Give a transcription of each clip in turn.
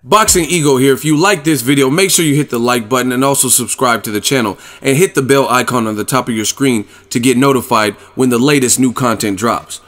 Boxingego here. If you like this video, make sure you hit the like button and also subscribe to the channel and hit the bell icon on the top of your screen to get notified when the latest new content drops.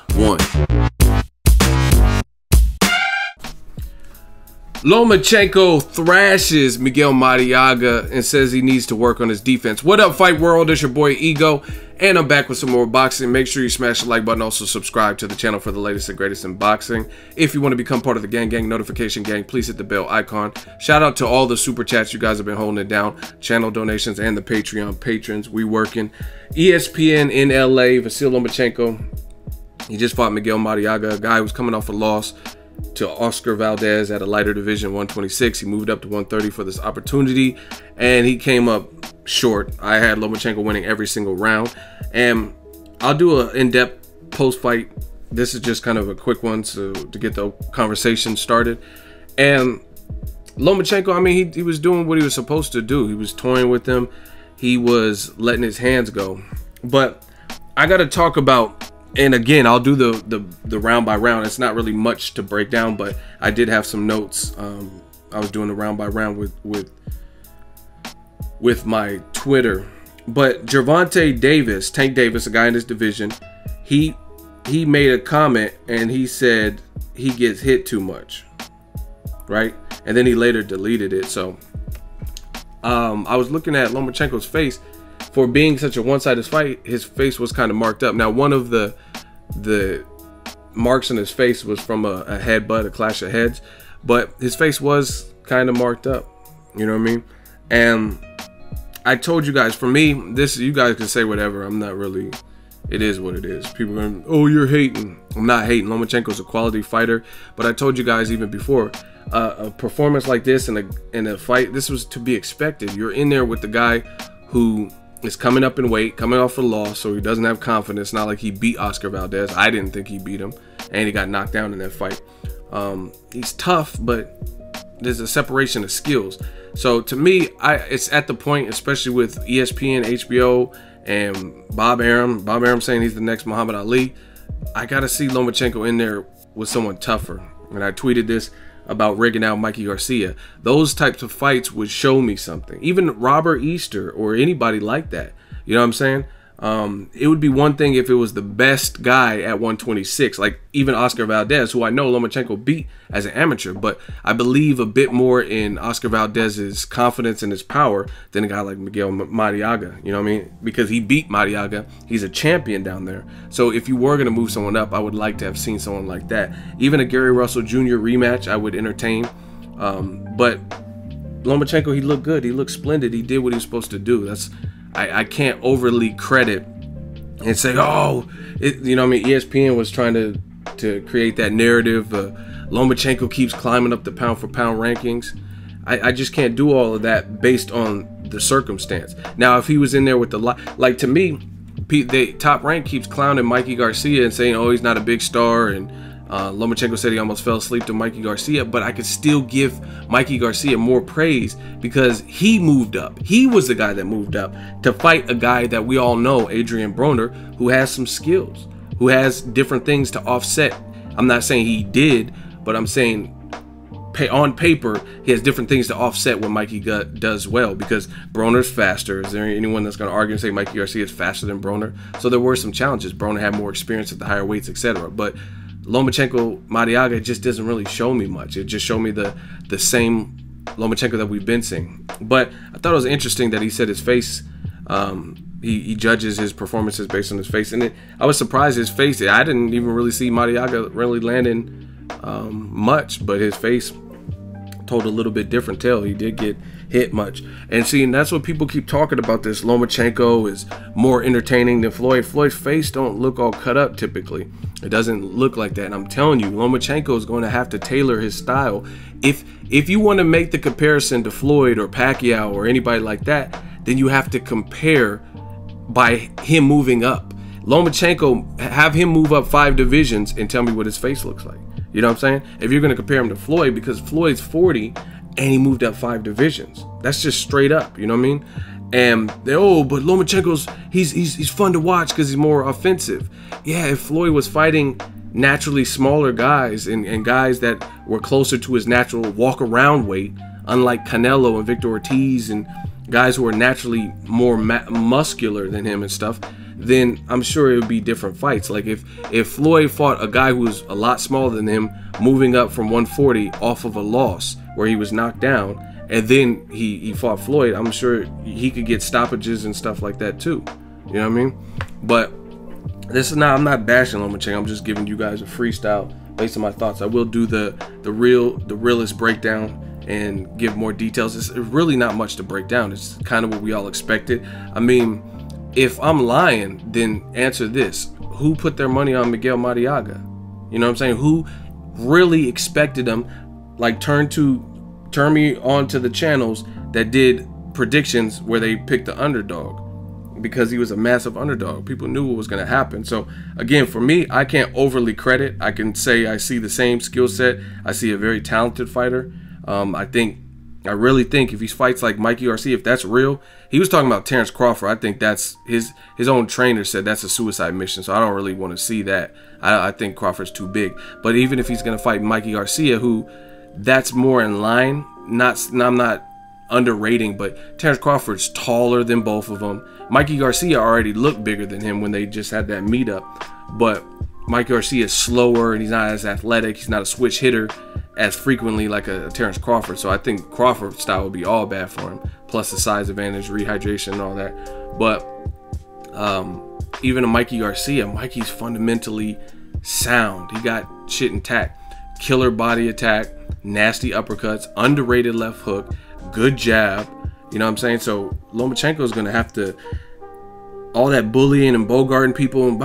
Lomachenko thrashes Miguel Marriaga and says he needs to work on his defense. What up, Fight World? It's your boy Ego, and I'm back with some more boxing. Make sure you smash the like button. Also subscribe to the channel for the latest and greatest in boxing. If you want to become part of the gang notification gang, please hit the bell icon. Shout out to all the super chats. You guys have been holding it down. Channel donations and the Patreon patrons. We working. ESPN in LA. Vasil Lomachenko. He just fought Miguel Marriaga, a guy who's coming off a loss to Oscar Valdez at a lighter division, 126. He moved up to 130 for this opportunity, and he came up short. I had Lomachenko winning every single round, and I'll do an in-depth post-fight. This is just kind of a quick one to get the conversation started. And Lomachenko, I mean, he was doing what he was supposed to do. He was toying with him. He was letting his hands go. But I got to talk about, and again, I'll do the round by round. It's not really much to break down, but I did have some notes. I was doing the round by round with my Twitter. But Gervonta Davis, Tank Davis, a guy in this division, he made a comment and he said he gets hit too much, right? And then he later deleted it. So I was looking at Lomachenko's face. For being such a one-sided fight, his face was kind of marked up. Now, one of the marks on his face was from a headbutt, a clash of heads, but his face was kind of marked up. You know what I mean? And I told you guys, for me, this, you guys can say whatever. I'm not really. It is what it is. People are going, oh, you're hating. I'm not hating. Lomachenko's a quality fighter, but I told you guys even before, a performance like this in a fight, this was to be expected. You're in there with the guy who is coming up in weight, coming off a loss, so he doesn't have confidence. Not like he beat Oscar Valdez. I didn't think he beat him, and he got knocked down in that fight. He's tough, but there's a separation of skills. So to me, it's at the point, especially with ESPN, HBO, and Bob Arum saying he's the next Muhammad Ali. I gotta see Lomachenko in there with someone tougher. And I tweeted this about rigging out Mikey Garcia. Those types of fights would show me something. Even Robert Easter or anybody like that. You know what I'm saying? It would be one thing if it was the best guy at 126, like even Oscar Valdez, who I know Lomachenko beat as an amateur, but I believe a bit more in Oscar Valdez's confidence and his power than a guy like Miguel Marriaga. You know what I mean? Because he beat Marriaga. He's a champion down there. So if you were going to move someone up, I would like to have seen someone like that. Even a Gary Russell Jr. rematch, I would entertain. But Lomachenko, he looked good. He looked splendid. He did what he was supposed to do. I can't overly credit and say, oh, you know what I mean? ESPN was trying to create that narrative. Lomachenko keeps climbing up the pound for pound rankings. I just can't do all of that based on the circumstance. Now, if he was in there with the, like, to me, the Top Rank keeps clowning Mikey Garcia and saying, oh, he's not a big star, and Lomachenko said he almost fell asleep to Mikey Garcia, but I could still give Mikey Garcia more praise because he moved up. He was the guy that moved up to fight a guy that we all know, Adrian Broner, who has some skills, who has different things to offset. I'm not saying he did, but I'm saying on paper, he has different things to offset what Mikey does well, because Broner's faster. Is there anyone that's going to argue and say Mikey Garcia is faster than Broner? So there were some challenges. Broner had more experience at the higher weights, etc. But Lomachenko Marriaga just doesn't really show me much. It just showed me the same Lomachenko that we've been seeing. But I thought it was interesting that he said his face, he judges his performances based on his face. And I was surprised his face, I didn't even really see Marriaga really landing much, but his face told a little bit different tale. He did get hit much. And see, and that's what people keep talking about, this Lomachenko is more entertaining than Floyd. Floyd's face don't look all cut up typically. It doesn't look like that. And I'm telling you, Lomachenko is going to have to tailor his style. If you want to make the comparison to Floyd or Pacquiao or anybody like that, then you have to compare by him moving up. Lomachenko, have him move up 5 divisions and tell me what his face looks like. You know what I'm saying? If you're going to compare him to Floyd, because Floyd's 40 and he moved up 5 divisions. That's just straight up, you know what I mean? And they, oh, but Lomachenko's, he's fun to watch because he's more offensive. Yeah, if Floyd was fighting naturally smaller guys and guys that were closer to his natural walk around weight, unlike Canelo and Victor Ortiz and guys who are naturally more muscular than him and stuff, then I'm sure it would be different fights. Like if Floyd fought a guy who was a lot smaller than him, moving up from 140 off of a loss where he was knocked down, and then he fought Floyd, I'm sure he could get stoppages and stuff like that too. You know what I mean? But this is not, I'm not bashing Lomachenko. I'm just giving you guys a freestyle based on my thoughts. I will do the realest breakdown and give more details. It's really not much to break down. It's kind of what we all expected. I mean, if I'm lying, then answer this. Who put their money on Miguel Marriaga? You know what I'm saying? Who really expected him? Like, turn me on to the channels that did predictions where they picked the underdog, because he was a massive underdog. People knew what was going to happen. So again, for me, I can't overly credit. I can say I see the same skill set. I see a very talented fighter. I really think if he fights like Mikey Garcia, if that's real, he was talking about Terrence Crawford. I think that's his own trainer said that's a suicide mission. So I don't really want to see that. I think Crawford's too big. But even if he's going to fight Mikey Garcia, who that's more in line, I'm not underrating, but Terrence Crawford's taller than both of them. Mikey Garcia already looked bigger than him when they just had that meetup, but Mikey Garcia is slower and he's not as athletic. He's not a switch hitter as frequently like a Terrence Crawford. So I think Crawford's style would be all bad for him, plus the size advantage, rehydration, and all that. But even a Mikey Garcia, Mikey's fundamentally sound. He got shit intact. Killer body attack, nasty uppercuts, underrated left hook, good jab. You know what I'm saying? So Lomachenko is going to have to, all that bullying and bogarting people and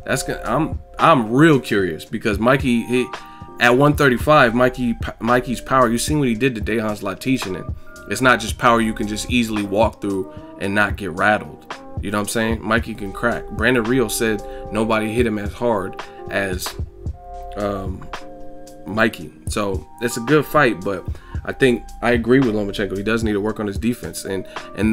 that's gonna, I'm real curious, because Mikey, at 135, Mikey's power, you seen what he did to Dejan's Latishinin. It's not just power you can just easily walk through and not get rattled. You know what I'm saying? Mikey can crack. Brandon Rios said nobody hit him as hard as Mikey. So it's a good fight, but I think I agree with Lomachenko. He does need to work on his defense, and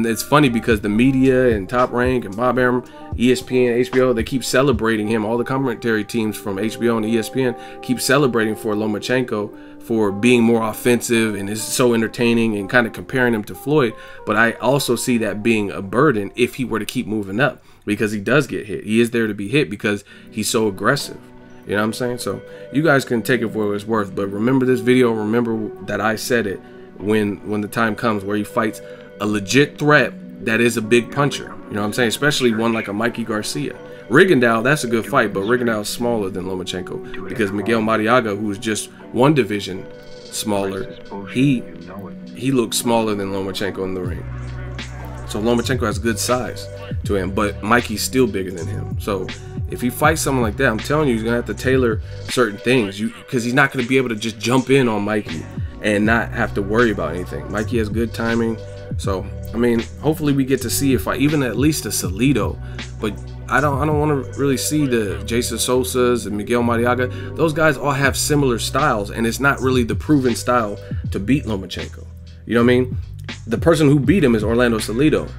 it's funny because the media and Top Rank and Bob Arum, ESPN, HBO, they keep celebrating him. All the commentary teams from HBO and ESPN keep celebrating for Lomachenko for being more offensive and is so entertaining, and kind of comparing him to Floyd. But I also see that being a burden if he were to keep moving up, because he does get hit. He is there to be hit because he's so aggressive. You know what I'm saying? So you guys can take it for what it's worth, but remember this video. Remember that I said it when the time comes where he fights a legit threat that is a big puncher. You know what I'm saying? Especially one like a Mikey Garcia. Rigondeaux, that's a good fight, but Rigondeaux is smaller than Lomachenko, because Miguel Marriaga, who is just one division smaller, he looks smaller than Lomachenko in the ring. So Lomachenko has good size to him, but Mikey's still bigger than him. So if he fights someone like that, I'm telling you, he's going to have to tailor certain things, because he's not going to be able to just jump in on Mikey and not have to worry about anything. Mikey has good timing. So, I mean, hopefully we get to see a fight, even at least a Salido. But I don't want to really see the Jason Sosas and Miguel Marriaga. Those guys all have similar styles, and it's not really the proven style to beat Lomachenko. You know what I mean? The person who beat him is Orlando Salido.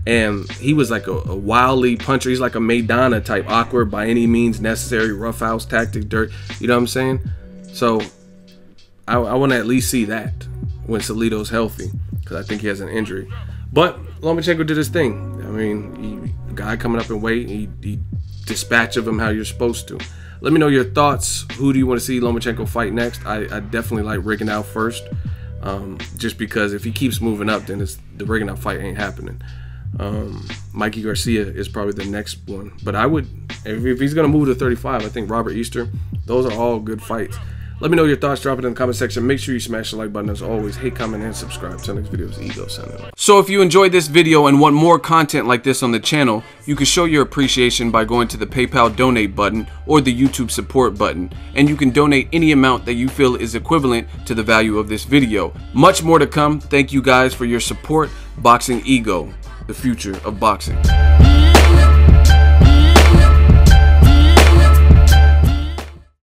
And he was like a wildly puncher. He's like a Maidana type, awkward by any means necessary, roughhouse tactic, dirt. You know what I'm saying? So I want to at least see that when Salido's healthy, because I think he has an injury. But Lomachenko did his thing. I mean, guy coming up in weight, he dispatched of him how you're supposed to. Let me know your thoughts. Who do you want to see Lomachenko fight next? I definitely like Rigondeaux first, just because if he keeps moving up, then the Rigondeaux fight ain't happening. Mikey Garcia is probably the next one, but I would, if he's gonna move to 35, I think Robert Easter. Those are all good fights. Let me know your thoughts. Drop it in the comment section. Make sure you smash the like button as always. Hate, comment, and subscribe. Till next video's Ego signing off. So if you enjoyed this video and want more content like this on the channel, you can show your appreciation by going to the PayPal donate button or the YouTube support button, and you can donate any amount that you feel is equivalent to the value of this video. Much more to come. Thank you guys for your support. Boxing Ego, the future of boxing.